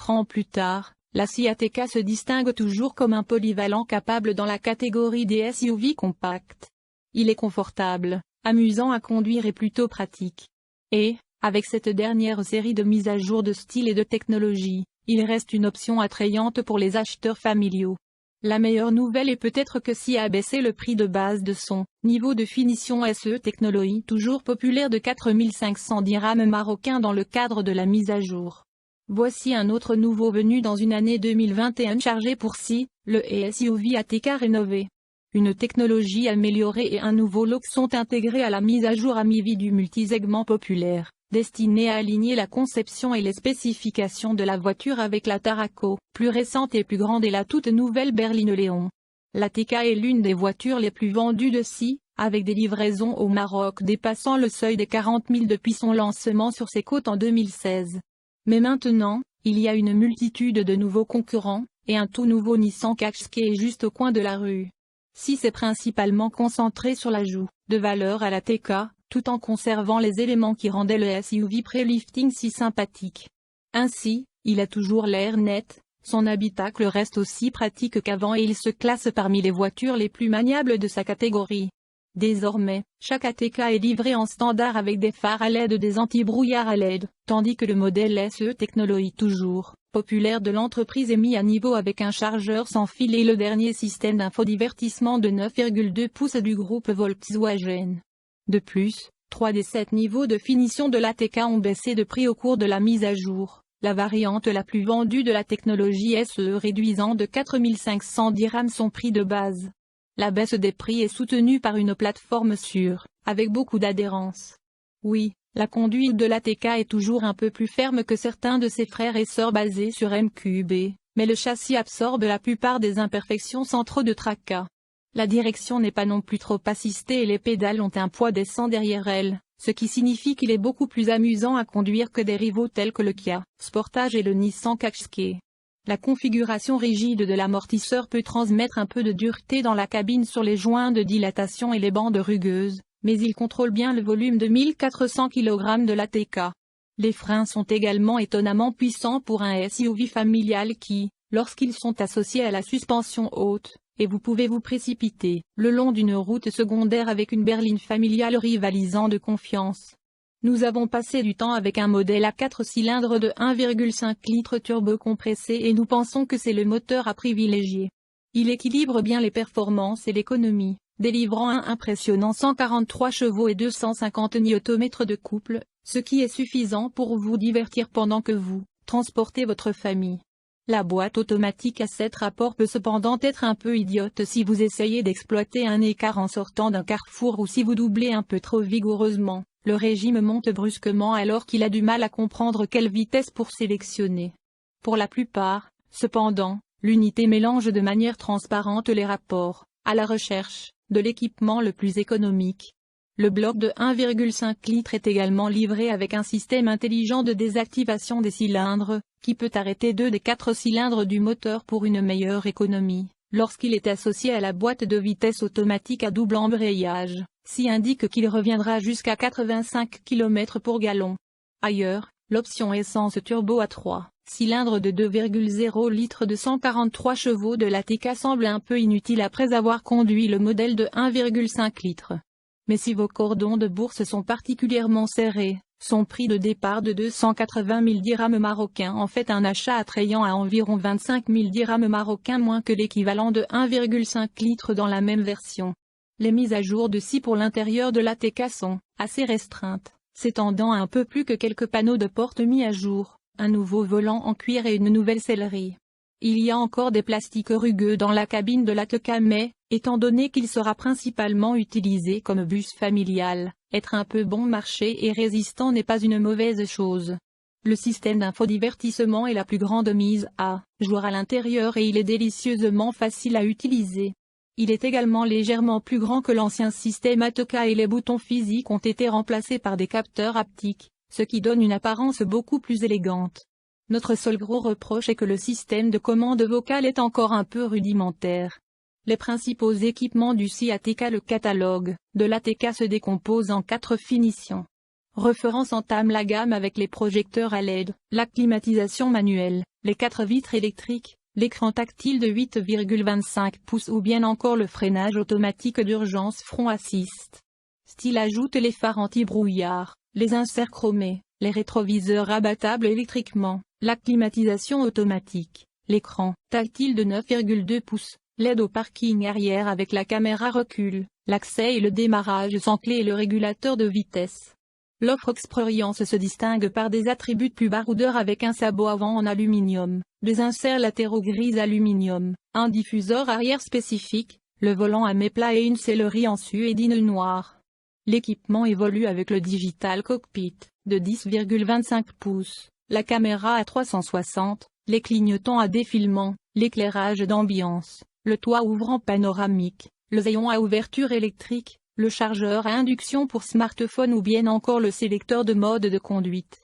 4 ans plus tard, la Ciateca se distingue toujours comme un polyvalent capable dans la catégorie des SUV compacts. Il est confortable, amusant à conduire et plutôt pratique. Et, avec cette dernière série de mises à jour de style et de technologie, il reste une option attrayante pour les acheteurs familiaux. La meilleure nouvelle est peut-être que SI a baissé le prix de base de son niveau de finition SE Technologie toujours populaire de 4500 dirhams marocains dans le cadre de la mise à jour. Voici un autre nouveau venu dans une année 2021 chargée pour SI, le SUV ATK rénové. Une technologie améliorée et un nouveau look sont intégrés à la mise à jour à mi-vie du multisegment populaire, destiné à aligner la conception et les spécifications de la voiture avec la Tarraco, plus récente et plus grande et la toute nouvelle berline Léon. L'ATK est l'une des voitures les plus vendues de SI, avec des livraisons au Maroc dépassant le seuil des 40 000 depuis son lancement sur ses côtes en 2016. Mais maintenant, il y a une multitude de nouveaux concurrents, et un tout nouveau Nissan Qashqai est juste au coin de la rue. SI s'est principalement concentré sur l'ajout de valeur à l'ATK, tout en conservant les éléments qui rendaient le SUV pré-lifting si sympathique. Ainsi, il a toujours l'air net, son habitacle reste aussi pratique qu'avant et il se classe parmi les voitures les plus maniables de sa catégorie. Désormais, chaque ATK est livré en standard avec des phares à LED des anti-brouillard à LED, tandis que le modèle SE Technologie toujours populaire de l'entreprise est mis à niveau avec un chargeur sans fil et le dernier système d'infodivertissement de 9,2 pouces du groupe Volkswagen. De plus, 3 des 7 niveaux de finition de l'ATK ont baissé de prix au cours de la mise à jour, la variante la plus vendue de la technologie SE réduisant de 4500 dirhams son prix de base. La baisse des prix est soutenue par une plateforme sûre, avec beaucoup d'adhérence. Oui, la conduite de l'ATK est toujours un peu plus ferme que certains de ses frères et sœurs basés sur MQB, mais le châssis absorbe la plupart des imperfections sans trop de tracas. La direction n'est pas non plus trop assistée et les pédales ont un poids décent derrière elle, ce qui signifie qu'il est beaucoup plus amusant à conduire que des rivaux tels que le Kia Sportage et le Nissan Qashqai. La configuration rigide de l'amortisseur peut transmettre un peu de dureté dans la cabine sur les joints de dilatation et les bandes rugueuses, mais il contrôle bien le volume de 1400 kg de l'ATK. Les freins sont également étonnamment puissants pour un SUV familial qui, lorsqu'ils sont associés à la suspension haute, et vous pouvez vous précipiter le long d'une route secondaire avec une berline familiale rivalisant de confiance. Nous avons passé du temps avec un modèle à 4 cylindres de 1,5 litres turbo-compressé et nous pensons que c'est le moteur à privilégier. Il équilibre bien les performances et l'économie, délivrant un impressionnant 143 chevaux et 250 Nm de couple, ce qui est suffisant pour vous divertir pendant que vous transportez votre famille. La boîte automatique à 7 rapports peut cependant être un peu idiote si vous essayez d'exploiter un écart en sortant d'un carrefour ou si vous doublez un peu trop vigoureusement. Le régime monte brusquement alors qu'il a du mal à comprendre quelle vitesse pour sélectionner. Pour la plupart, cependant, l'unité mélange de manière transparente les rapports, à la recherche, de l'équipement le plus économique. Le bloc de 1,5 litres est également livré avec un système intelligent de désactivation des cylindres, qui peut arrêter 2 des 4 cylindres du moteur pour une meilleure économie, lorsqu'il est associé à la boîte de vitesse automatique à double embrayage. SI indique qu'il reviendra jusqu'à 85 km pour gallon. Ailleurs, l'option essence turbo à 3 cylindres de 2,0 litres de 143 chevaux de l'ATK semble un peu inutile après avoir conduit le modèle de 1,5 litres. Mais si vos cordons de bourse sont particulièrement serrés, son prix de départ de 280 000 dirhams marocains en fait un achat attrayant à environ 25 000 dirhams marocains moins que l'équivalent de 1,5 litres dans la même version. Les mises à jour de SI pour l'intérieur de l'ATK sont assez restreintes, s'étendant à un peu plus que quelques panneaux de porte mis à jour, un nouveau volant en cuir et une nouvelle sellerie. Il y a encore des plastiques rugueux dans la cabine de l'ATK mais, étant donné qu'il sera principalement utilisé comme bus familial, être un peu bon marché et résistant n'est pas une mauvaise chose. Le système d'infodivertissement est la plus grande mise à jour à l'intérieur et il est délicieusement facile à utiliser. Il est également légèrement plus grand que l'ancien système ATK et les boutons physiques ont été remplacés par des capteurs haptiques, ce qui donne une apparence beaucoup plus élégante. Notre seul gros reproche est que le système de commande vocale est encore un peu rudimentaire. Les principaux équipements du SI ATK. Le catalogue de l'ATK se décompose en 4 finitions. Reference entame la gamme avec les projecteurs à LED, la climatisation manuelle, les 4 vitres électriques, l'écran tactile de 8,25 pouces ou bien encore le freinage automatique d'urgence Front Assist. Style ajoute les phares anti-brouillard, les inserts chromés, les rétroviseurs rabattables électriquement, la climatisation automatique, l'écran tactile de 9,2 pouces, l'aide au parking arrière avec la caméra recul, l'accès et le démarrage sans clé et le régulateur de vitesse. L'offre Experience se distingue par des attributs plus baroudeurs avec un sabot avant en aluminium, des inserts latéraux gris aluminium, un diffuseur arrière spécifique, le volant à méplat et une sellerie en suédine noire. L'équipement évolue avec le Digital Cockpit, de 10,25 pouces, la caméra à 360, les clignotants à défilement, l'éclairage d'ambiance, le toit ouvrant panoramique, le rayon à ouverture électrique, le chargeur à induction pour smartphone ou bien encore le sélecteur de mode de conduite.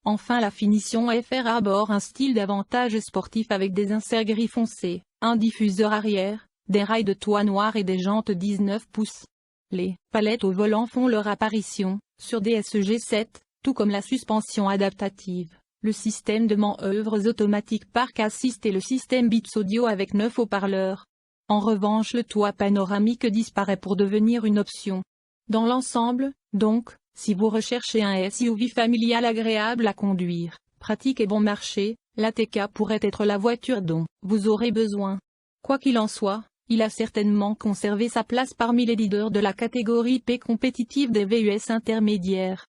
Enfin la finition FR arbore un style davantage sportif avec des inserts gris foncé, un diffuseur arrière, des rails de toit noir et des jantes 19 pouces. Les palettes au volant font leur apparition, sur DSG 7, tout comme la suspension adaptative, le système de manœuvres automatiques Park Assist et le système Beats Audio avec 9 haut-parleurs. En revanche le toit panoramique disparaît pour devenir une option. Dans l'ensemble, donc, si vous recherchez un SUV familial agréable à conduire, pratique et bon marché, l'ATK pourrait être la voiture dont vous aurez besoin. Quoi qu'il en soit, il a certainement conservé sa place parmi les leaders de la catégorie P compétitive des VUS intermédiaires.